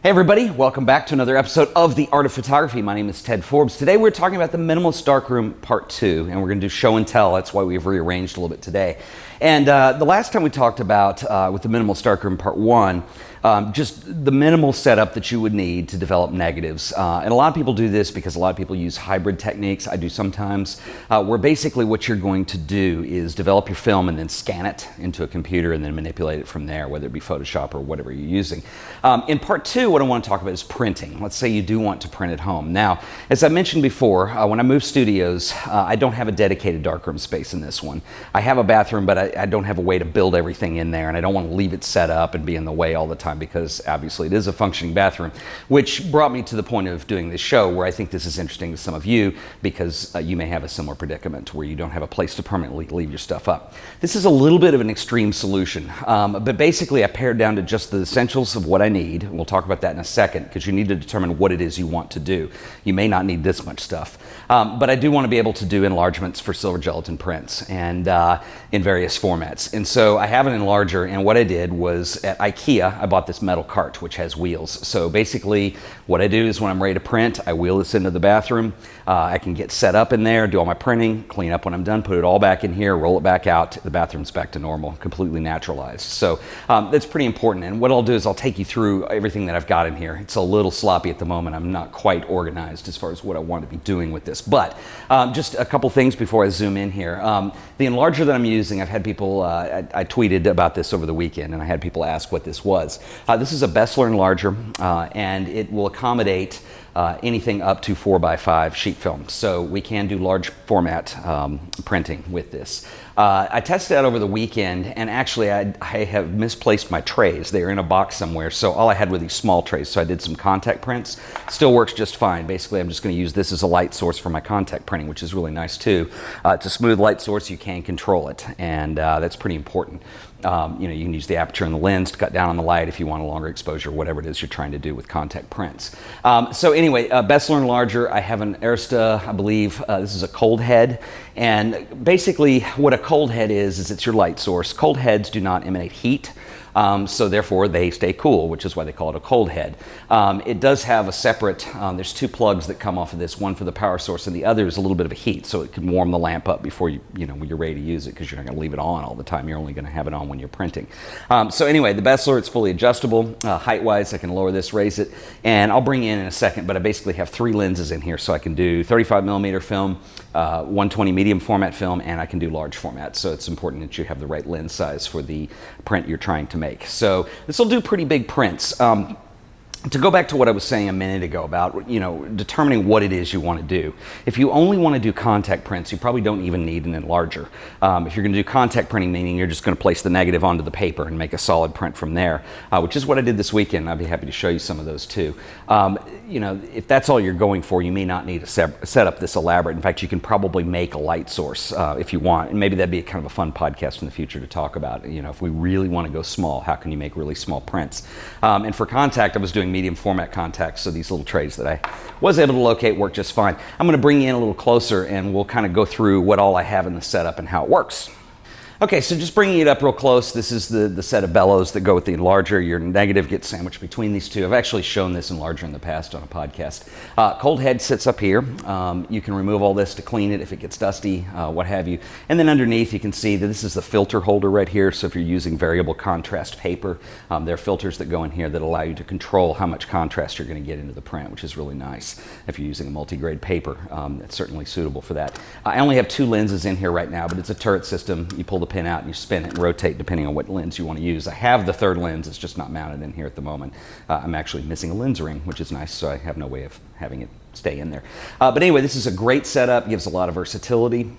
Hey everybody, welcome back to another episode of The Art of Photography. My name is Ted Forbes. Today we're talking about the Minimalist Darkroom Part 2, and we're going to do show and tell. That's why we've rearranged a little bit today. And the last time we talked about, with the Minimalist Darkroom Part 1, just the minimal setup that you would need to develop negatives. And a lot of people do this because a lot of people use hybrid techniques. I do sometimes, where basically what you're going to do is develop your film and then scan it into a computer and then manipulate it from there, whether it be Photoshop or whatever you're using. In Part 2, what I want to talk about is printing. Let's say you do want to print at home. Now, as I mentioned before, when I move studios, I don't have a dedicated darkroom space in this one. I have a bathroom, but I don't have a way to build everything in there, and I don't want to leave it set up and be in the way all the time because obviously it is a functioning bathroom, which brought me to the point of doing this show where I think this is interesting to some of you because you may have a similar predicament where you don't have a place to permanently leave your stuff up. This is a little bit of an extreme solution, but basically I pared down to just the essentials of what I need. We'll talk about that in a second because you need to determine what it is you want to do. You may not need this much stuff, but I do want to be able to do enlargements for silver gelatin prints and in various formats. And so I have an enlarger, and what I did was at IKEA, I bought this metal cart which has wheels. So basically what I do is when I'm ready to print, I wheel this into the bathroom. I can get set up in there, do all my printing, clean up when I'm done, put it all back in here, roll it back out, the bathroom's back to normal, completely naturalized. So that's pretty important. And what I'll do is I'll take you through everything that I've got in here. It's a little sloppy at the moment. I'm not quite organized as far as what I want to be doing with this. But just a couple things before I zoom in here. The enlarger that I'm using, I've had people, I tweeted about this over the weekend, and I had people ask what this was. This is a Bessler enlarger, and it will accommodate anything up to 4x5 sheet film. So we can do large format printing with this. I tested it out over the weekend, and actually I have misplaced my trays. They're in a box somewhere, so all I had were these small trays, so I did some contact prints. Still works just fine. Basically, I'm just going to use this as a light source for my contact printing, which is really nice too. It's a smooth light source. You can control it, and that's pretty important. You know, you can use the aperture and the lens to cut down on the light if you want a longer exposure, whatever it is you're trying to do with contact prints. So anyway, Bessler enlarger, I have an Arista, I believe. This is a cold head, and basically what a cold head is it's your light source. Cold heads do not emanate heat. So therefore they stay cool, which is why they call it a cold head. It does have a separate, there's two plugs that come off of this, one for the power source and the other is a little bit of a heat, so it can warm the lamp up before when you're ready to use it, because you're not going to leave it on all the time. You're only going to have it on when you're printing. So anyway, the Bessler, it's fully adjustable. Height-wise, I can lower this, raise it, and I'll bring you in a second, but I basically have three lenses in here, so I can do 35mm film, 120 medium format film, and I can do large format. So it's important that you have the right lens size for the print you're trying to make. So this will do pretty big prints. To go back to what I was saying a minute ago about, determining what it is you want to do. If you only want to do contact prints, you probably don't even need an enlarger. If you're going to do contact printing, meaning you're just going to place the negative onto the paper and make a solid print from there, which is what I did this weekend. I'd be happy to show you some of those too. If that's all you're going for, you may not need to set up this elaborate. In fact, you can probably make a light source if you want, and maybe that'd be kind of a fun podcast in the future to talk about. If we really want to go small, how can you make really small prints? And for contact, I was doing medium format contacts, so these little trays that I was able to locate work just fine. I'm going to bring you in a little closer and we'll kind of go through what all I have in the setup and how it works. Okay, so just bringing it up real close, this is the set of bellows that go with the enlarger. Your negative gets sandwiched between these two. I've actually shown this enlarger in the past on a podcast. Cold head sits up here. You can remove all this to clean it if it gets dusty, what have you. And then underneath you can see that this is the filter holder right here. So if you're using variable contrast paper, there are filters that go in here that allow you to control how much contrast you're going to get into the print, which is really nice. If you're using a multi-grade paper, it's certainly suitable for that. I only have two lenses in here right now, but it's a turret system. You pull the pin out and you spin it and rotate depending on what lens you want to use. I have the third lens, it's just not mounted in here at the moment. I'm actually missing a lens ring, which is nice, so I have no way of having it stay in there. But anyway, this is a great setup, gives a lot of versatility.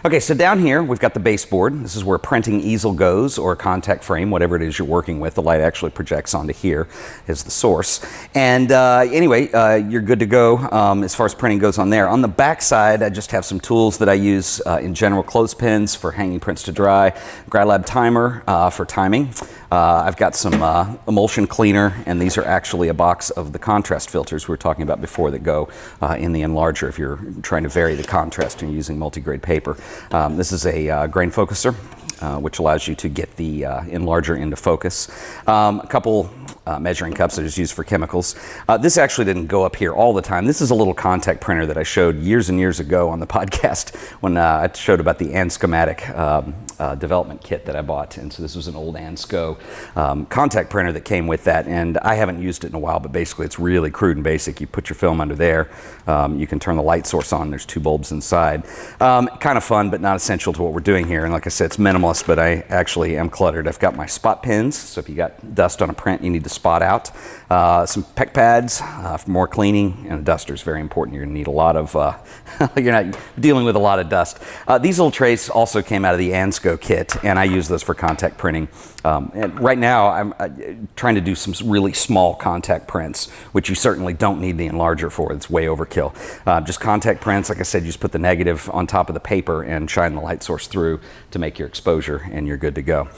Okay, so down here we've got the baseboard. This is where a printing easel goes, or a contact frame, whatever it is you're working with. The light actually projects onto here as the source. And anyway, you're good to go as far as printing goes on there. On the back side, I just have some tools that I use in general: clothespins for hanging prints to dry, GryLab timer for timing. I've got some emulsion cleaner, and these are actually a box of the contrast filters we were talking about before that go in the enlarger if you're trying to vary the contrast and you're using multi-grade paper. This is a grain focuser, which allows you to get the enlarger into focus. A couple measuring cups that is used for chemicals. This actually didn't go up here all the time. This is a little contact printer that I showed years and years ago on the podcast when I showed about the Anscomatic development kit that I bought. And so this was an old Ansco contact printer that came with that, and I haven't used it in a while, but basically it's really crude and basic. You put your film under there, you can turn the light source on, there's 2 bulbs inside. Kind of fun, but not essential to what we're doing here. And like I said, it's minimalist, but I actually am cluttered. I've got my spot pins, so if you got dust on a print you need to spot out. Some pec pads for more cleaning, and a duster is very important. You're going to need a lot of, you're not dealing with a lot of dust. These little trays also came out of the Ansco kit, and I use those for contact printing. And right now I'm trying to do some really small contact prints, which you certainly don't need the Enlarger for. It's way overkill. Just contact prints, like I said, you just put the negative on top of the paper and shine the light source through to make your exposure, and you're good to go.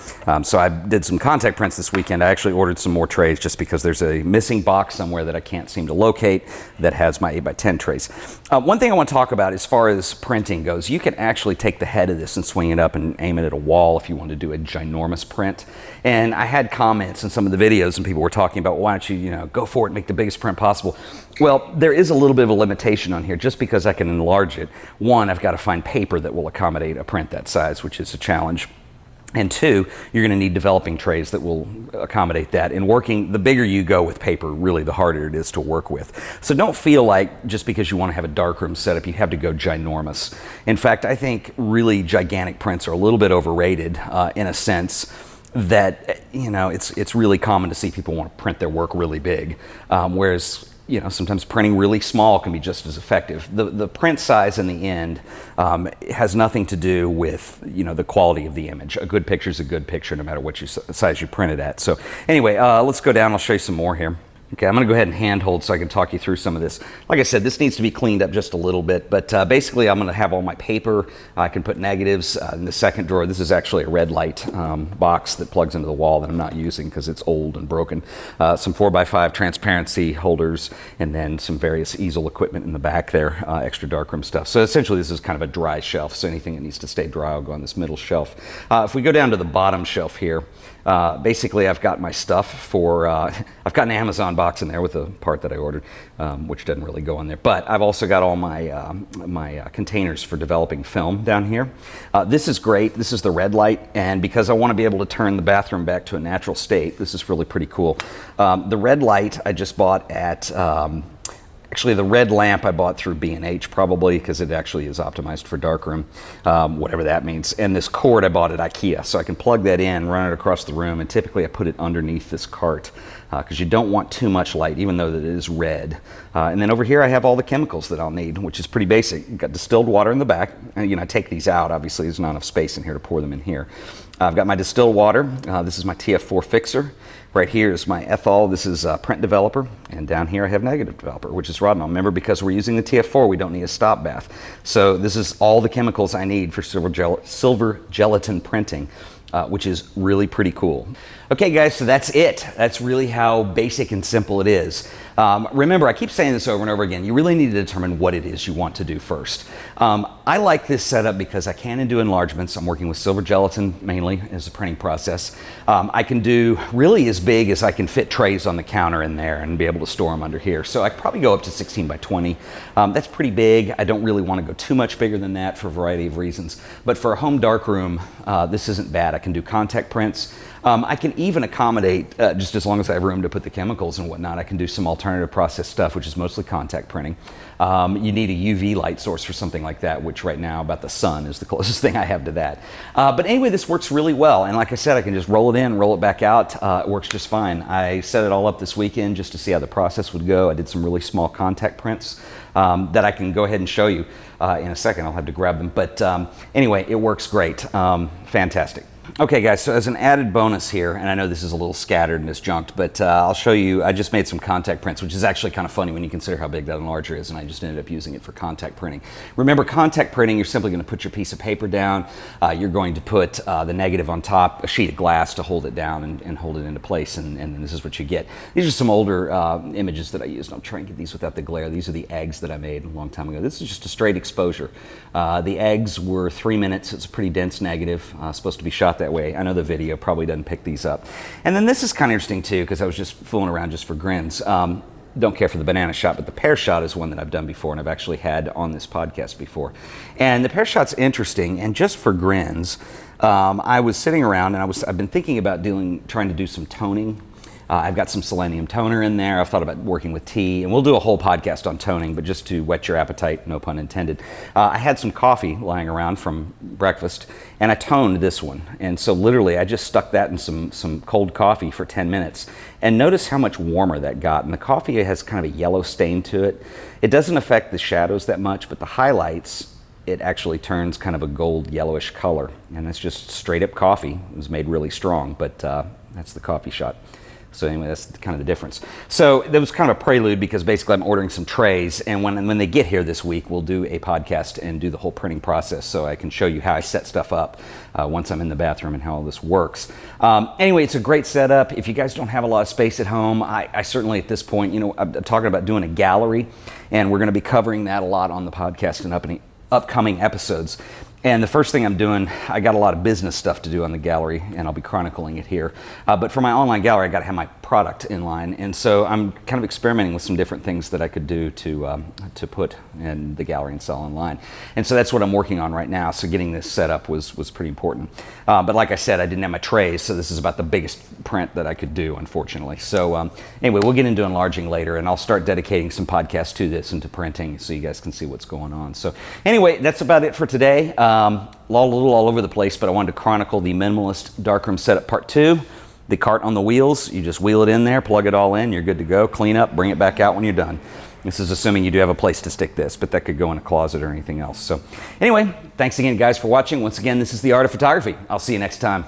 So I did some contact prints this weekend. I actually ordered some more trays just because there's a missing box somewhere that I can't seem to locate that has my 8x10 trays. One thing I want to talk about as far as printing goes, you can actually take the head of this and swing it up and aim it at a wall if you want to do a ginormous print. And I had comments in some of the videos, and people were talking about, why don't you, go for it and make the biggest print possible. Well, there is a little bit of a limitation on here. Just because I can enlarge it, one, I've got to find paper that will accommodate a print that size, which is a challenge. And 2, you're going to need developing trays that will accommodate that. And the bigger you go with paper, really the harder it is to work with. So don't feel like just because you want to have a darkroom setup, you have to go ginormous. In fact, I think really gigantic prints are a little bit overrated in a sense that, it's really common to see people want to print their work really big, whereas sometimes printing really small can be just as effective. The print size in the end has nothing to do with, the quality of the image. A good picture is a good picture no matter what size you print it at. So anyway, let's go down. I'll show you some more here. Okay, I'm going to go ahead and handhold so I can talk you through some of this. Like I said, this needs to be cleaned up just a little bit, but basically I'm going to have all my paper. I can put negatives in the second drawer. This is actually a red light box that plugs into the wall that I'm not using because it's old and broken. Some 4x5 transparency holders, and then some various easel equipment in the back there, extra darkroom stuff. So essentially this is kind of a dry shelf, so anything that needs to stay dry will go on this middle shelf. If we go down to the bottom shelf here, basically I've got my stuff for, I've got an Amazon box in there with a part that I ordered, which doesn't really go in there. But I've also got all my containers for developing film down here. This is great. This is the red light, and because I want to be able to turn the bathroom back to a natural state, this is really pretty cool. The red light I just bought at actually, the red lamp I bought through B&H probably because it actually is optimized for darkroom, whatever that means. And this cord I bought at IKEA, so I can plug that in, run it across the room, and typically I put it underneath this cart because you don't want too much light, even though that it is red. And then over here I have all the chemicals that I'll need, which is pretty basic. You've got distilled water in the back. And, I take these out. Obviously, there's not enough space in here to pour them in here. I've got my distilled water. This is my TF4 fixer. Right here is my ethol. This is print developer, and down here I have negative developer, which is Rodinol. Remember, because we're using the TF4, we don't need a stop bath. So this is all the chemicals I need for silver gelatin printing, which is really pretty cool. Okay guys, so that's it. That's really how basic and simple it is. Remember, I keep saying this over and over again, you really need to determine what it is you want to do first. I like this setup because I can do enlargements. I'm working with silver gelatin mainly as a printing process. I can do really as big as I can fit trays on the counter in there and be able to store them under here. So I could probably go up to 16 by 20. That's pretty big. I don't really want to go too much bigger than that for a variety of reasons. But for a home darkroom, this isn't bad. I can do contact prints. I can even accommodate, just as long as I have room to put the chemicals and whatnot, I can do some alternative process stuff, which is mostly contact printing. You need a UV light source for something like that, which right now about the sun is the closest thing I have to that. But anyway, this works really well. And like I said, I can just roll it in, roll it back out. It works just fine. I set it all up this weekend just to see how the process would go. I did some really small contact prints that I can go ahead and show you in a second. I'll have to grab them. But anyway, it works great. Fantastic. Okay guys, so as an added bonus here, and I know this is a little scattered and disjunct, but I'll show you, I just made some contact prints, which is actually kind of funny when you consider how big that enlarger is, and I just ended up using it for contact printing. Remember, contact printing, you're simply going to put your piece of paper down, you're going to put the negative on top, a sheet of glass to hold it down and hold it into place, and then this is what you get. These are some older images that I used, and I'll try and get these without the glare. These are the eggs that I made a long time ago. This is just a straight exposure. The eggs were 3 minutes. It's a pretty dense negative, supposed to be shot out that way. I know the video probably doesn't pick these up. And then this is kind of interesting too, because I was just fooling around just for grins. Don't care for the banana shot, but the pear shot is one that I've done before and I've actually had on this podcast before. And the pear shot's interesting, and just for grins, I was sitting around and I've been thinking about trying to do some toning. I've got some selenium toner in there. I've thought about working with tea, and we'll do a whole podcast on toning, but just to whet your appetite, no pun intended. I had some coffee lying around from breakfast, and I toned this one. And so literally, I just stuck that in some cold coffee for 10 minutes. And notice how much warmer that got. And the coffee has kind of a yellow stain to it. It doesn't affect the shadows that much, but the highlights, it actually turns kind of a gold yellowish color. And it's just straight up coffee. It was made really strong, but that's the coffee shot. So anyway, that's kind of the difference. So that was kind of a prelude, because basically I'm ordering some trays, and when they get here this week, we'll do a podcast and do the whole printing process, so I can show you how I set stuff up once I'm in the bathroom and how all this works. Anyway, it's a great setup. If you guys don't have a lot of space at home, I certainly at this point, I'm talking about doing a gallery, and we're going to be covering that a lot on the podcast and upcoming episodes. And the first thing I'm doing, I got a lot of business stuff to do on the gallery, and I'll be chronicling it here. But for my online gallery, I got to have my product in line, and so I'm kind of experimenting with some different things that I could do to put in the gallery and sell online. And so that's what I'm working on right now. So getting this set up was pretty important. But like I said, I didn't have my trays, so this is about the biggest print that I could do, unfortunately. So anyway, we'll get into enlarging later, and I'll start dedicating some podcasts to this and to printing, so you guys can see what's going on. So anyway, that's about it for today. A little all over the place, but I wanted to chronicle the Minimalist Darkroom setup part 2. The cart on the wheels, you just wheel it in there, plug it all in, you're good to go, clean up, bring it back out when you're done. This is assuming you do have a place to stick this, but that could go in a closet or anything else. So anyway, thanks again guys for watching. Once again, this is The Art of Photography. I'll see you next time.